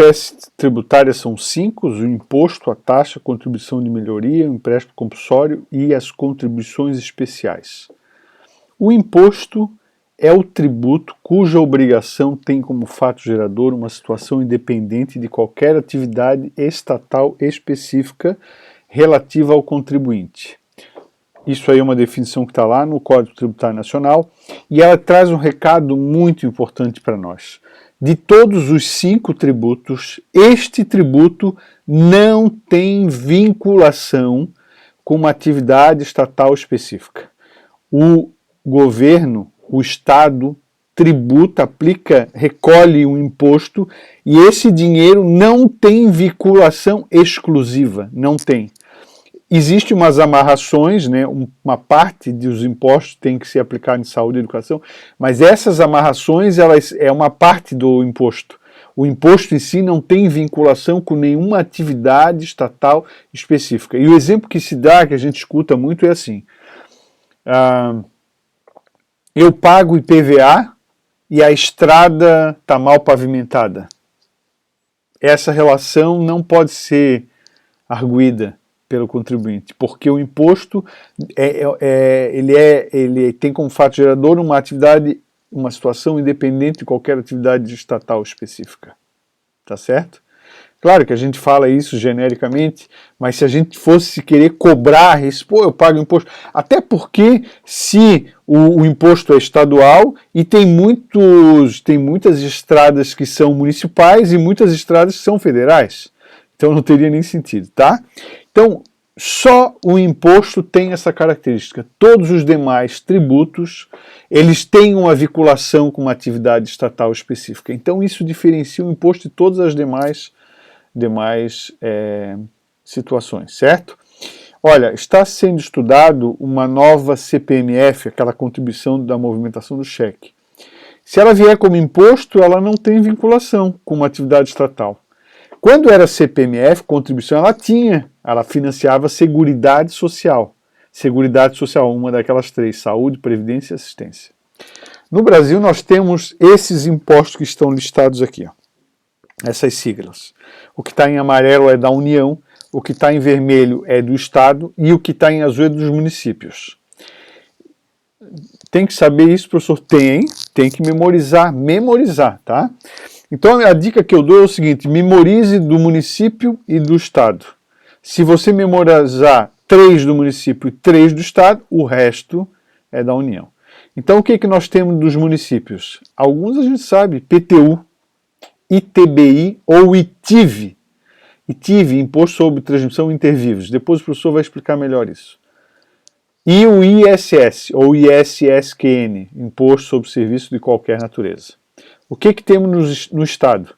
espécies tributárias são 5, o imposto, a taxa, a contribuição de melhoria, o empréstimo compulsório e as contribuições especiais. O imposto é o tributo cuja obrigação tem como fato gerador uma situação independente de qualquer atividade estatal específica relativa ao contribuinte. Isso aí é uma definição que está lá no Código Tributário Nacional e ela traz um recado muito importante para nós. De todos os 5 tributos, este tributo não tem vinculação com uma atividade estatal específica. O governo, o Estado, tributa, aplica, recolhe um imposto e esse dinheiro não tem vinculação exclusiva, não tem. Existem umas amarrações, né? Uma parte dos impostos tem que ser aplicada em saúde e educação, mas essas amarrações elas é uma parte do imposto. O imposto em si não tem vinculação com nenhuma atividade estatal específica. E o exemplo que se dá, que a gente escuta muito, é assim: eu pago IPVA e a estrada está mal pavimentada. Essa relação não pode ser arguída pelo contribuinte, porque o imposto ele tem como fato gerador uma atividade, uma situação independente de qualquer atividade estatal específica, tá certo? Claro que a gente fala isso genericamente, mas se a gente fosse querer cobrar isso, pô, eu pago imposto, até porque se o imposto é estadual e tem muitas estradas que são municipais e muitas estradas que são federais, então não teria nem sentido, tá? Então, só o imposto tem essa característica. Todos os demais tributos, eles têm uma vinculação com uma atividade estatal específica. Então, isso diferencia o imposto de todas as demais situações, certo? Olha, está sendo estudado uma nova CPMF, aquela contribuição da movimentação do cheque. Se ela vier como imposto, ela não tem vinculação com uma atividade estatal. Quando era CPMF, contribuição, ela financiava Seguridade Social. Seguridade Social, uma daquelas 3, saúde, previdência e assistência. No Brasil, nós temos esses impostos que estão listados aqui, ó, essas siglas. O que está em amarelo é da União, o que está em vermelho é do Estado e o que está em azul é dos municípios. Tem que saber isso, professor? Tem que memorizar, tá? Então a dica que eu dou é o seguinte: memorize do município e do estado. Se você memorizar 3 do município e 3 do estado, o resto é da União. Então o que nós temos dos municípios? Alguns a gente sabe: PTU, ITBI ou ITIV. ITIV, Imposto sobre Transmissão Intervivos. Depois o professor vai explicar melhor isso. E o ISS ou ISSQN, Imposto sobre Serviço de Qualquer Natureza. O que temos no Estado?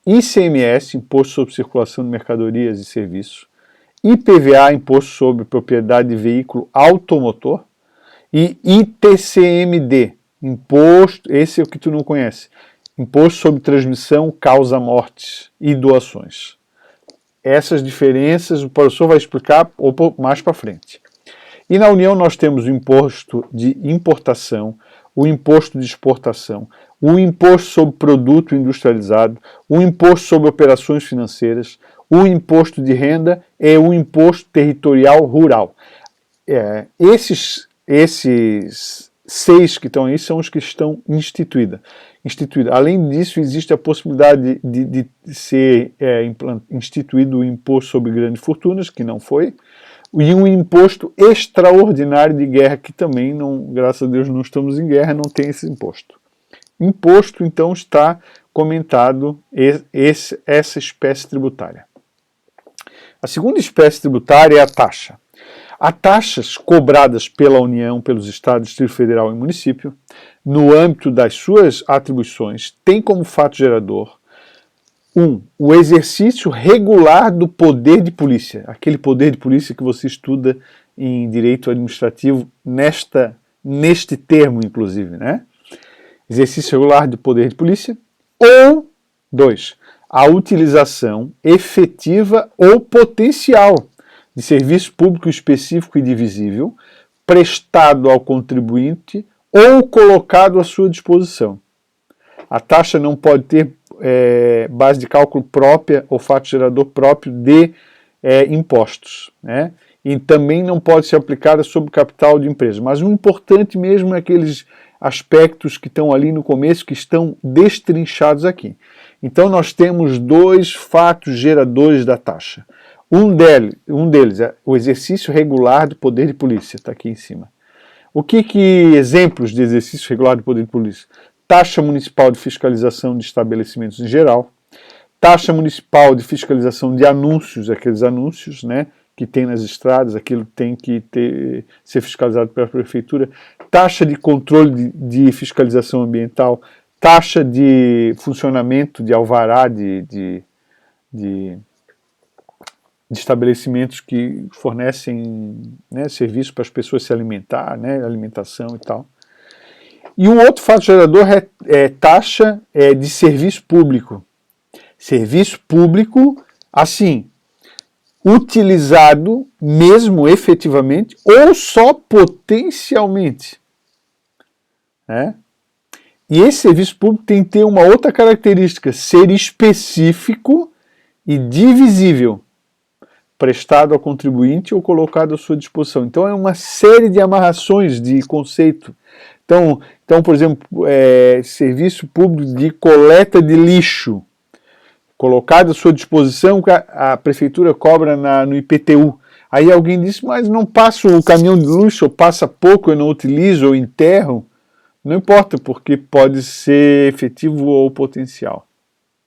ICMS, Imposto sobre Circulação de Mercadorias e Serviços, IPVA, Imposto sobre Propriedade de Veículo Automotor, e ITCMD, Imposto, esse é o que tu não conhece, Imposto sobre Transmissão, Causa-Mortes e Doações. Essas diferenças o professor vai explicar mais para frente. E na União nós temos o Imposto de Importação, o Imposto de Exportação, o Imposto sobre Produto Industrializado, o Imposto sobre Operações Financeiras, o Imposto de Renda e o Imposto Territorial Rural. Esses 6 que estão aí são os que estão instituídos. Além disso, existe a possibilidade de ser instituído o Imposto sobre Grandes Fortunas, que não foi, e um imposto extraordinário de guerra, que também, graças a Deus, não estamos em guerra, não tem esse imposto. Imposto, então, está comentado essa espécie tributária. A segunda espécie tributária é a taxa. Há taxas cobradas pela União, pelos Estados, Distrito Federal e Município, no âmbito das suas atribuições, tem como fato gerador o exercício regular do poder de polícia, aquele poder de polícia que você estuda em direito administrativo neste termo, inclusive, né? Exercício regular do poder de polícia, ou 2, a utilização efetiva ou potencial de serviço público específico e divisível prestado ao contribuinte ou colocado à sua disposição. A taxa não pode ter base de cálculo própria ou fato gerador próprio de impostos, né? E também não pode ser aplicada sobre capital de empresa. Mas o importante mesmo é aqueles aspectos que estão ali no começo, que estão destrinchados aqui. Então nós temos dois fatos geradores da taxa. Um deles é o exercício regular do poder de polícia, está aqui em cima. O que exemplos de exercício regular do poder de polícia? Taxa municipal de fiscalização de estabelecimentos em geral, taxa municipal de fiscalização de anúncios, aqueles anúncios, né, que tem nas estradas, aquilo tem que ser fiscalizado pela prefeitura, taxa de controle de fiscalização ambiental, taxa de funcionamento de alvará de estabelecimentos que fornecem, né, serviços para as pessoas se alimentar, né, alimentação e tal. E um outro fato gerador é taxa de serviço público. Serviço público, assim, utilizado mesmo efetivamente ou só potencialmente, né? E esse serviço público tem que ter uma outra característica, ser específico e divisível, prestado ao contribuinte ou colocado à sua disposição. Então é uma série de amarrações de conceito. Então por exemplo, serviço público de coleta de lixo, colocado à sua disposição, a prefeitura cobra no IPTU. Aí alguém disse, mas não passa o caminhão de lixo, ou passa pouco, eu não utilizo, ou enterro. Não importa, porque pode ser efetivo ou potencial,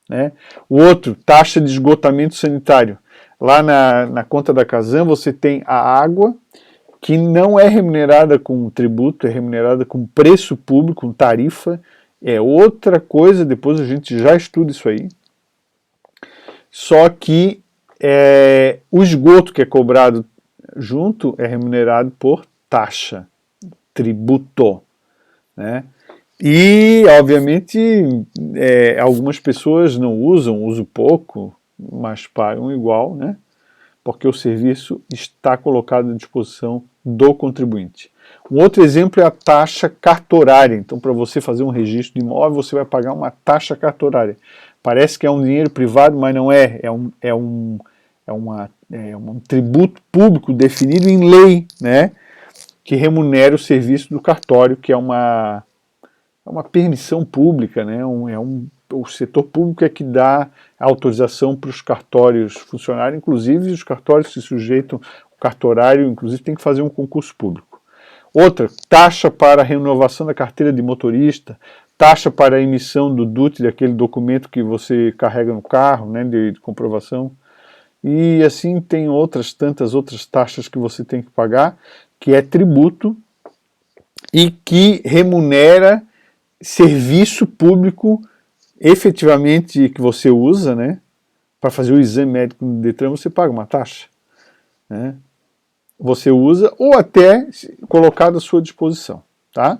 né? O outro, taxa de esgotamento sanitário. Lá na conta da Casan você tem a água, que não é remunerada com tributo, é remunerada com preço público, com tarifa. É outra coisa, depois a gente já estuda isso aí. Só que o esgoto que é cobrado junto é remunerado por taxa, tributo, né? E, obviamente, algumas pessoas não usam pouco, mas pagam igual, né? Porque o serviço está colocado à disposição do contribuinte. Um outro exemplo é a taxa cartorária. Então, para você fazer um registro de imóvel, você vai pagar uma taxa cartorária. Parece que é um dinheiro privado, mas não é. É um tributo público definido em lei, né? Que remunera o serviço do cartório, que é uma permissão pública, né? O setor público é que dá a autorização para os cartórios funcionarem, inclusive os cartórios se sujeitam, o cartorário, inclusive, tem que fazer um concurso público. Outra, taxa para a renovação da carteira de motorista, taxa para a emissão do DUT, daquele documento que você carrega no carro, né, de comprovação. E assim tem tantas outras taxas que você tem que pagar, que é tributo e que remunera serviço público efetivamente que você usa, né? Para fazer o exame médico no Detran, você paga uma taxa, né? Você usa ou até colocado à sua disposição, tá?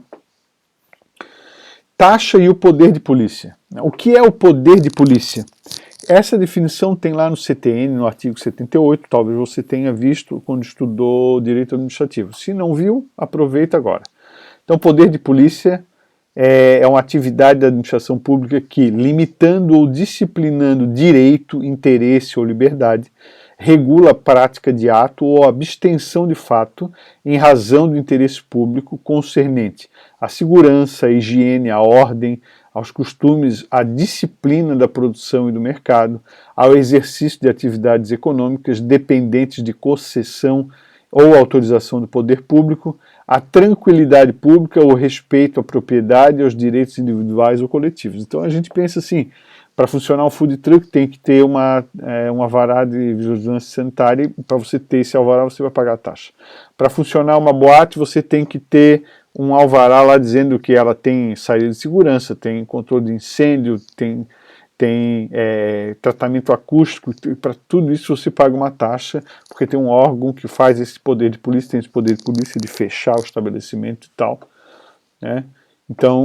Taxa e o poder de polícia. O que é o poder de polícia? Essa definição tem lá no CTN, no artigo 78, talvez você tenha visto quando estudou direito administrativo. Se não viu, aproveita agora. Então, poder de polícia é uma atividade da administração pública que, limitando ou disciplinando direito, interesse ou liberdade, regula a prática de ato ou abstenção de fato em razão do interesse público concernente à segurança, à higiene, à ordem, aos costumes, à disciplina da produção e do mercado, ao exercício de atividades econômicas dependentes de concessão ou autorização do poder público, à tranquilidade pública, o respeito à propriedade e aos direitos individuais ou coletivos. Então a gente pensa assim, para funcionar um food truck tem que ter um alvará de vigilância sanitária, e para você ter esse alvará você vai pagar a taxa. Para funcionar uma boate você tem que ter um alvará lá dizendo que ela tem saída de segurança, tem controle de incêndio, tem tratamento acústico. Para tudo isso você paga uma taxa, porque tem um órgão que faz esse poder de polícia, tem esse poder de polícia de fechar o estabelecimento e tal, né? Então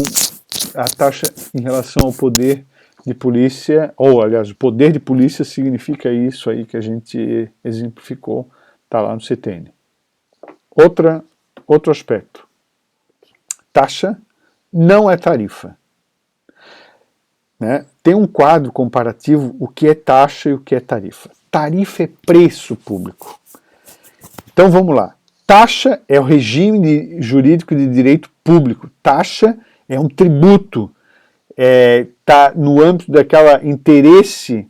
a taxa em relação ao poder de polícia, ou aliás, o poder de polícia significa isso aí que a gente exemplificou, está lá no CTN. Outro aspecto, taxa não é tarifa. né, tem um quadro comparativo, o que é taxa e o que é tarifa. Tarifa é preço público. Então vamos lá. Taxa é o regime jurídico de direito público. Taxa é um tributo, está no âmbito daquela interesse,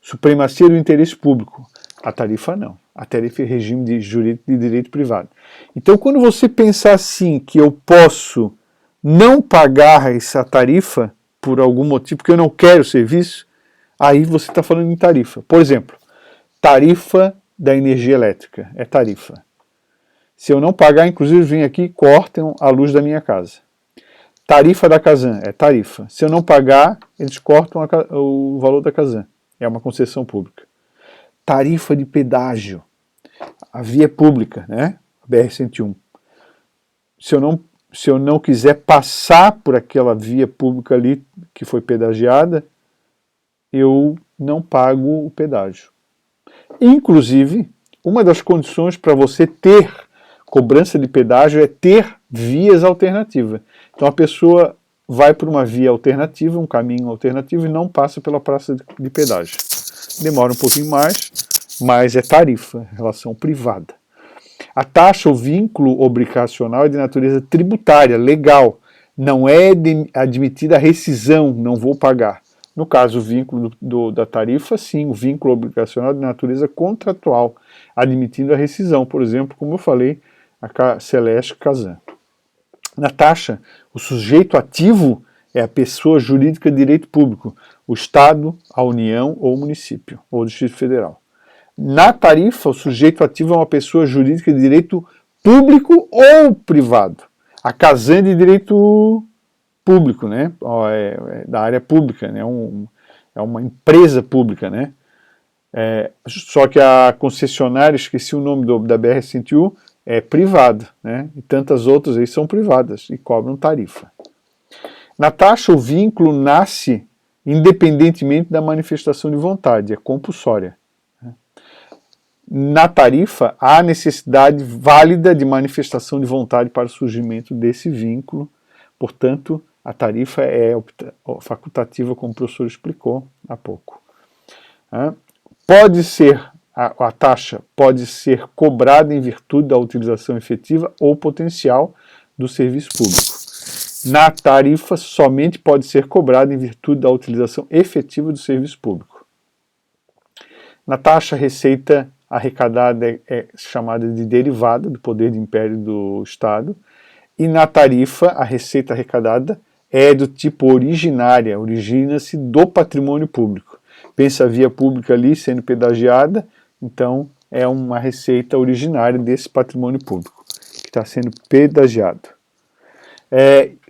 supremacia do interesse público. A tarifa não. A tarifa é regime jurídico de direito privado. Então quando você pensar assim, que eu posso não pagar essa tarifa por algum motivo, porque eu não quero o serviço, aí você está falando em tarifa. Por exemplo, tarifa da energia elétrica, é tarifa. Se eu não pagar, inclusive vem aqui e cortam a luz da minha casa. Tarifa da Casan, é tarifa. Se eu não pagar, eles cortam o valor da Casan. É uma concessão pública. Tarifa de pedágio, a via pública, né? A BR-101. Se eu não quiser passar por aquela via pública ali que foi pedagiada, eu não pago o pedágio. Inclusive, uma das condições para você ter cobrança de pedágio é ter vias alternativas. Então a pessoa vai por uma via alternativa, um caminho alternativo, e não passa pela praça de pedágio. Demora um pouquinho mais, mas é tarifa, relação privada. A taxa ou vínculo obrigacional é de natureza tributária, legal. Não é admitida a rescisão, não vou pagar. No caso, o vínculo da tarifa, sim, o vínculo obrigacional é de natureza contratual, admitindo a rescisão, por exemplo, como eu falei, a Celeste Casan. Na taxa, o sujeito ativo é a pessoa jurídica de direito público, o Estado, a União ou o município, ou o Distrito Federal. Na tarifa, o sujeito ativo é uma pessoa jurídica de direito público ou privado. A Casan é de direito público, né? Da área pública, né? É uma empresa pública, né? Só que a concessionária, esqueci o nome da BR-101, é privada, né? E tantas outras aí são privadas e cobram tarifa. Na taxa, o vínculo nasce independentemente da manifestação de vontade, é compulsória. Na tarifa, há necessidade válida de manifestação de vontade para o surgimento desse vínculo, portanto, a tarifa é facultativa, como o professor explicou há pouco. A taxa pode ser cobrada em virtude da utilização efetiva ou potencial do serviço público. Na tarifa, somente pode ser cobrada em virtude da utilização efetiva do serviço público. Na taxa, a receita arrecadada é chamada de derivada do poder de império do Estado, e na tarifa, a receita arrecadada é do tipo originária, origina-se do patrimônio público. Pensa a via pública ali sendo pedagiada, então é uma receita originária desse patrimônio público, que está sendo pedagiado.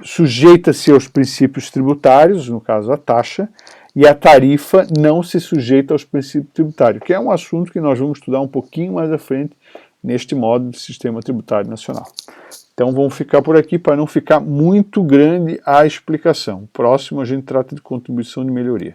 Sujeita-se aos princípios tributários, no caso a taxa, e a tarifa não se sujeita aos princípios tributários, que é um assunto que nós vamos estudar um pouquinho mais à frente neste módulo do Sistema Tributário Nacional. Então vamos ficar por aqui para não ficar muito grande a explicação. Próximo a gente trata de contribuição de melhoria.